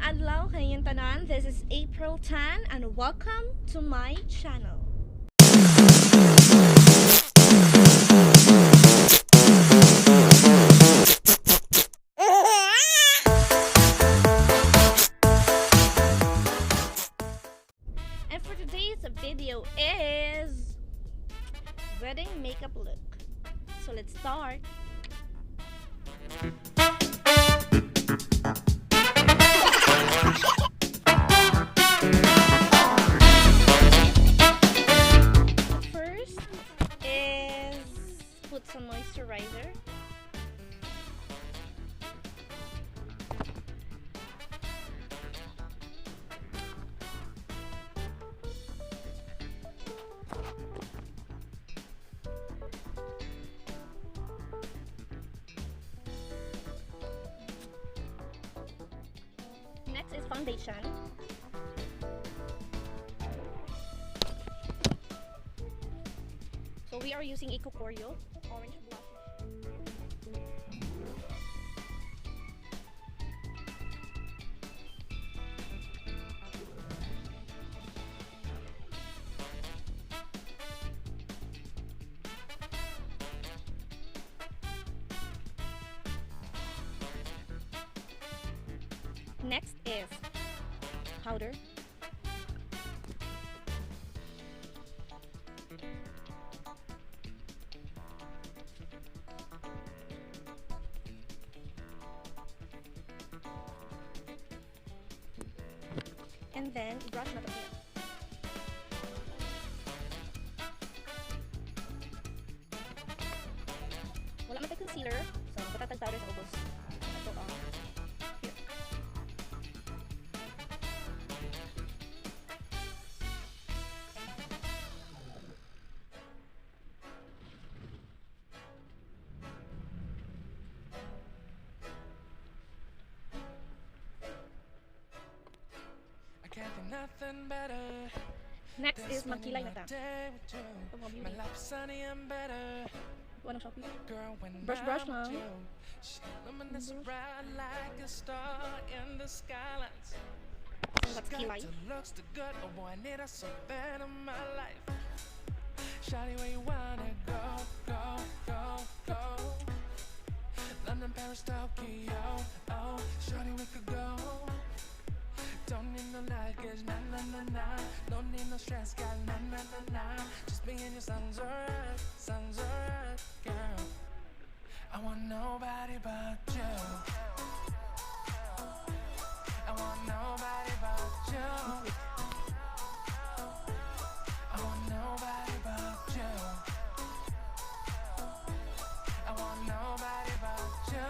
adlaw kayong tanan. This is April Tan and welcome to my channel. And for today's video is wedding makeup look. So let's start. First is put some moisturizer. Next is foundation. So we are using Eco Coreo orange blush. Next is powder. And then brush na to here. Wala man tayo concealer, so patatag powder sa ubos. Ito here. Next is magkilay na ta. Ito mga beauty. Ito anong Shopee? Brush lang. That's kilay. Shawty, where you wanna go, go, go, go? London, Paris, Tokyo, oh, shawty, we could go. Don't need no luggage, nah, nah, nah, nah. Don't need no stress, girl, nah, nah, nah, nah. Just be in your sun's alright, girl. I want nobody but you. I want nobody but you. I want nobody but you. I want nobody but you.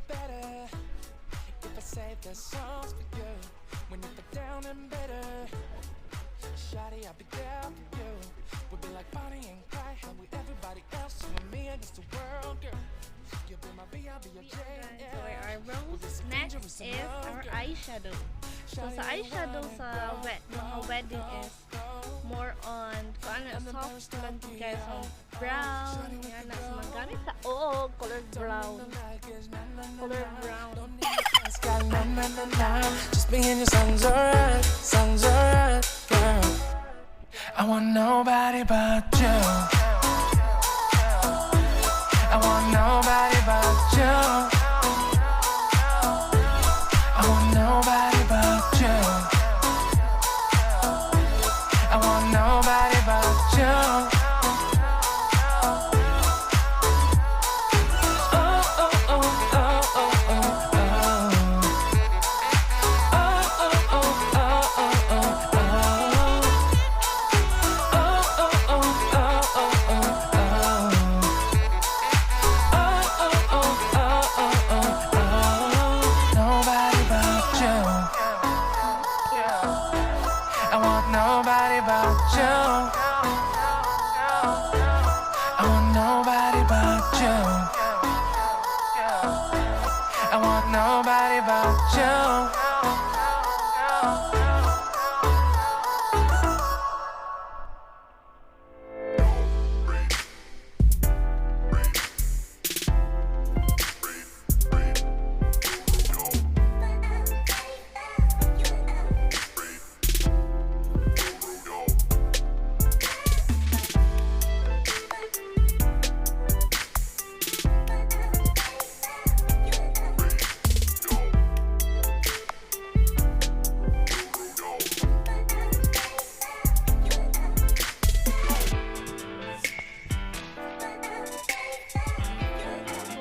Better if I say the songs for you when you feel down and bitter. Shawty, I'll be there for you. We'll be like Bonnie and Clyde, how with everybody else, you and me against the world, girl. You'll be my B, I'll be your J. So our eyebrows. Next is our eyeshadow. So sa eyeshadow sa mga wedding is more on kung ano, soft lang guys on brown. Yan na sa magamit sa color brown. Color brown. Just be in your sun's alright, girl. I want nobody but you. I want nobody but you. I want nobody but you. I want nobody but you. Nobody but you. I want nobody but you. I want nobody but you.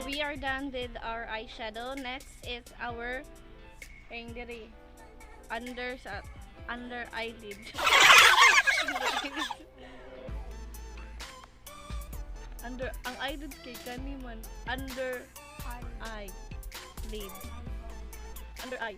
We are done with our eyeshadow. Next is our under eyelid. Ang eyelid kay kani man under eye lid. Under eye.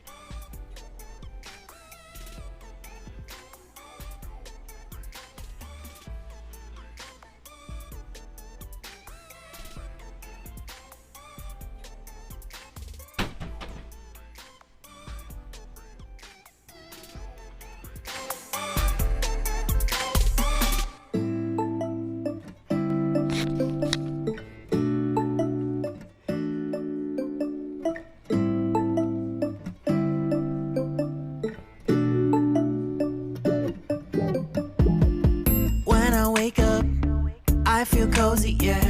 I feel cozy, yeah.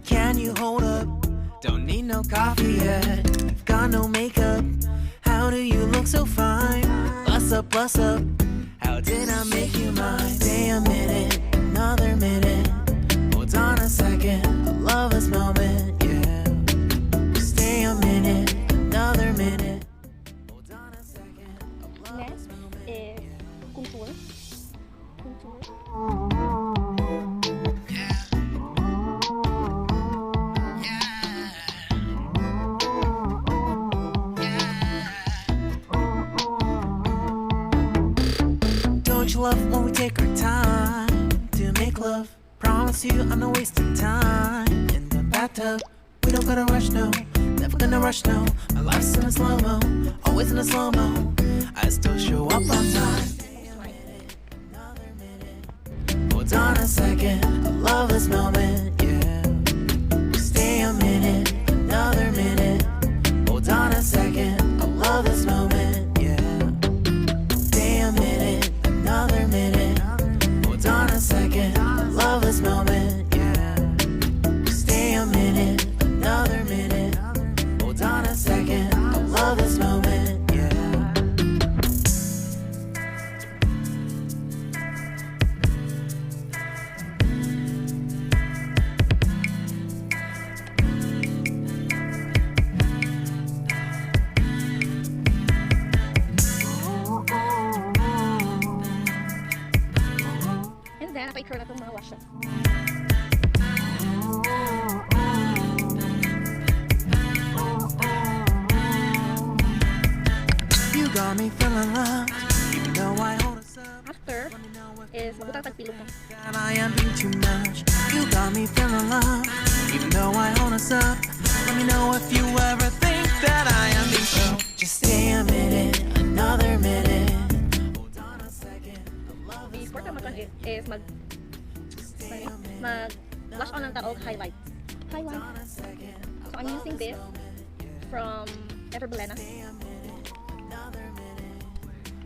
Can you hold up? Don't need no coffee yet. You've got no makeup. How do you look so fine? Bust up, bust up. How did I make you mine? Stay a minute, another minute. Hold on a second, I love this moment, yeah. Stay a minute, another minute. Hold on a second, I love Next this moment. is contour. Contour. Don't you love when we take our time to make love? Promise you I'm not wasting time in the bathtub. We don't gotta rush, no. Never gonna rush, no. My life's in a slow-mo, always in a slow-mo. I still show up on time. Another minute. Hold on a second, I love this moment, yeah. Stay a minute, another minute. Hold on a second, I love this moment, yeah. Stay a minute, another minute. Hold on a second, I love this moment, yeah. Stay a minute, another minute. Hold on a second, I love this moment, yeah. And then, napa-curl na itong mga wash up. You got me feeling loved, even though I hold us up. After is mabutang tagpilong mo. And I am being too much. You got me feeling loved, even though I hold us up. Let me know if you ever think that I am being so. Just stay a minute, another minute. Hold on a second, I love this Before ka mag-on is Stay a minute, mag-flash on ng taog highlight. Highlight. on a second. So I'm using this from Ever Belena. Another minute.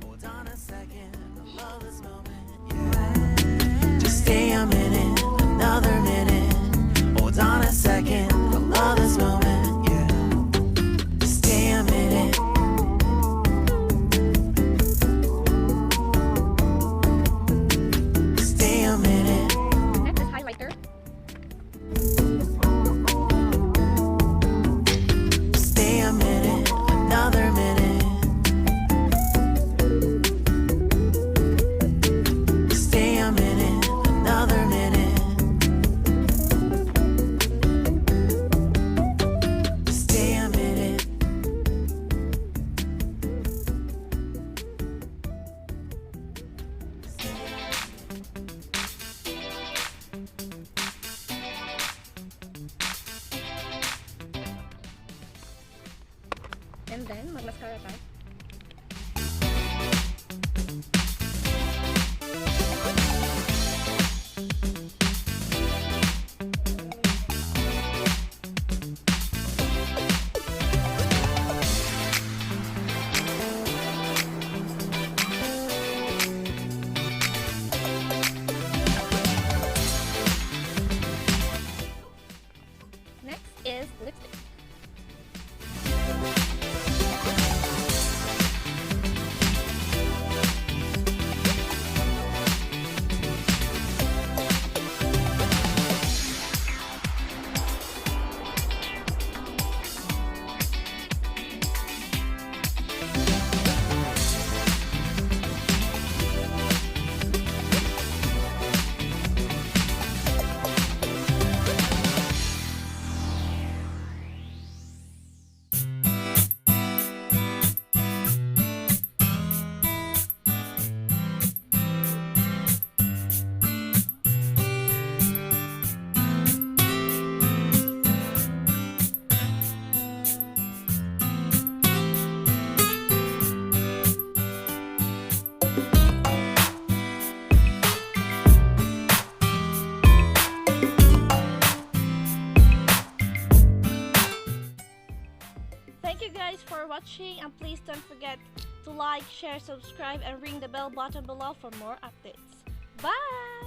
Hold on a second, I love this moment. Yeah. Just stay a minute, another minute. Hold on a second, I love this moment. Yeah. Just stay a minute. Stay a minute. Next is highlighter. Stay a minute, another minute. Mag-mascara tayo. Next is lipstick. Thank you guys for watching, and please don't forget to like, share, subscribe, and ring the bell button below for more updates. Bye!